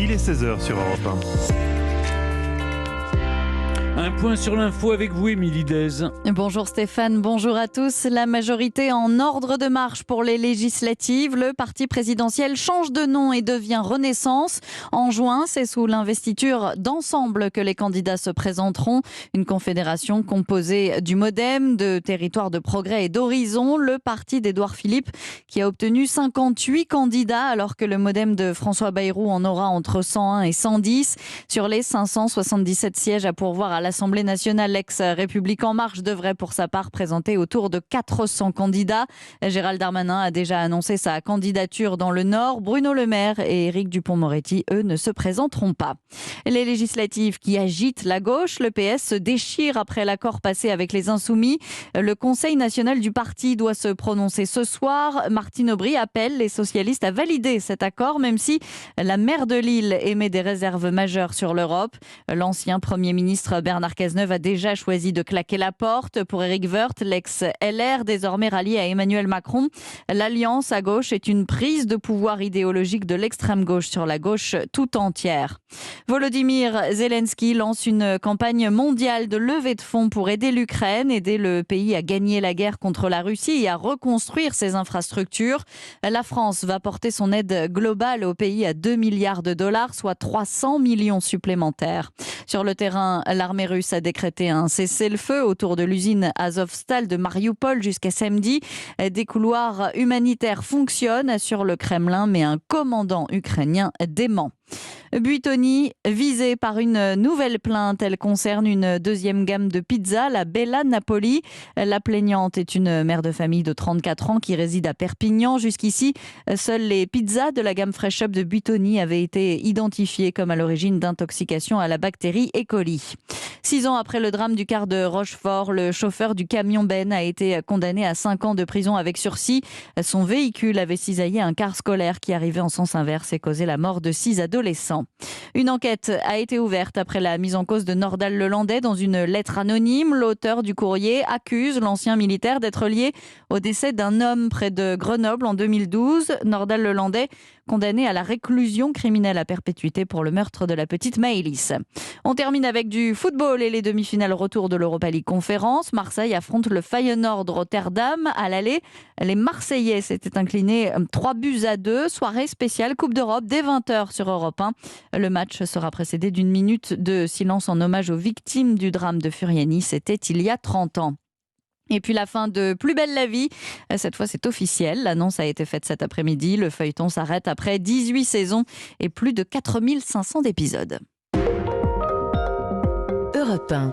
Il est 16h sur Europe 1. Un point sur l'info avec vous, Émilie Dez. Bonjour Stéphane, bonjour à tous. La majorité en ordre de marche pour les législatives. Le parti présidentiel change de nom et devient Renaissance. En juin, c'est sous l'investiture d'Ensemble que les candidats se présenteront. Une confédération composée du MoDem, de Territoire de Progrès et d'Horizon. Le parti d'Édouard Philippe qui a obtenu 58 candidats alors que le MoDem de François Bayrou en aura entre 101 et 110. Sur les 577 sièges à pourvoir à l'Assemblée nationale, l'ex-République En Marche devrait pour sa part présenter autour de 400 candidats. Gérald Darmanin a déjà annoncé sa candidature dans le Nord. Bruno Le Maire et Éric Dupond-Moretti, eux, ne se présenteront pas. Les législatives qui agitent la gauche, le PS se déchire après l'accord passé avec les Insoumis. Le Conseil national du parti doit se prononcer ce soir. Martine Aubry appelle les socialistes à valider cet accord, même si la maire de Lille émet des réserves majeures sur l'Europe. L'ancien Premier ministre Bernard Cazeneuve a déjà choisi de claquer la porte. Pour Éric Woerth, l'ex-LR, désormais rallié à Emmanuel Macron, l'alliance à gauche est une prise de pouvoir idéologique de l'extrême gauche sur la gauche tout entière. Volodymyr Zelensky lance une campagne mondiale de levée de fonds pour aider l'Ukraine, aider le pays à gagner la guerre contre la Russie et à reconstruire ses infrastructures. La France va porter son aide globale au pays à 2 milliards de dollars, soit 300 millions supplémentaires. Sur le terrain, l'armée russe a décrété un cessez-le-feu autour de l'usine Azovstal de Mariupol jusqu'à samedi. Des couloirs humanitaires fonctionnent, assure le Kremlin, mais un commandant ukrainien dément. Buitoni, visé par une nouvelle plainte. Elle concerne une deuxième gamme de pizza, la Bella Napoli. La plaignante est une mère de famille de 34 ans qui réside à Perpignan. Jusqu'ici, seules les pizzas de la gamme Fresh Up de Buitoni avaient été identifiées comme à l'origine d'intoxication à la bactérie E. coli. 6 ans après le drame du car de Rochefort, le chauffeur du camion Ben a été condamné à 5 ans de prison avec sursis. Son véhicule avait cisaillé un car scolaire qui arrivait en sens inverse et causé la mort de 6 adolescents. Une enquête a été ouverte après la mise en cause de Nordal-Lelandais dans une lettre anonyme. L'auteur du courrier accuse l'ancien militaire d'être lié au décès d'un homme près de Grenoble en 2012. Nordal-Lelandais condamné à la réclusion criminelle à perpétuité pour le meurtre de la petite Maëlys. On termine avec du football et les demi-finales retour de l'Europa League Conférence. Marseille affronte le Feyenoord Rotterdam. À l'aller, les Marseillais s'étaient inclinés 3-2. Soirée spéciale Coupe d'Europe dès 20h sur Europe 1. Le match sera précédé d'une minute de silence en hommage aux victimes du drame de Furiani. C'était il y a 30 ans. Et puis la fin de Plus belle la vie, cette fois c'est officiel, l'annonce a été faite cet après-midi, le feuilleton s'arrête après 18 saisons et plus de 4500 épisodes. Europe 1.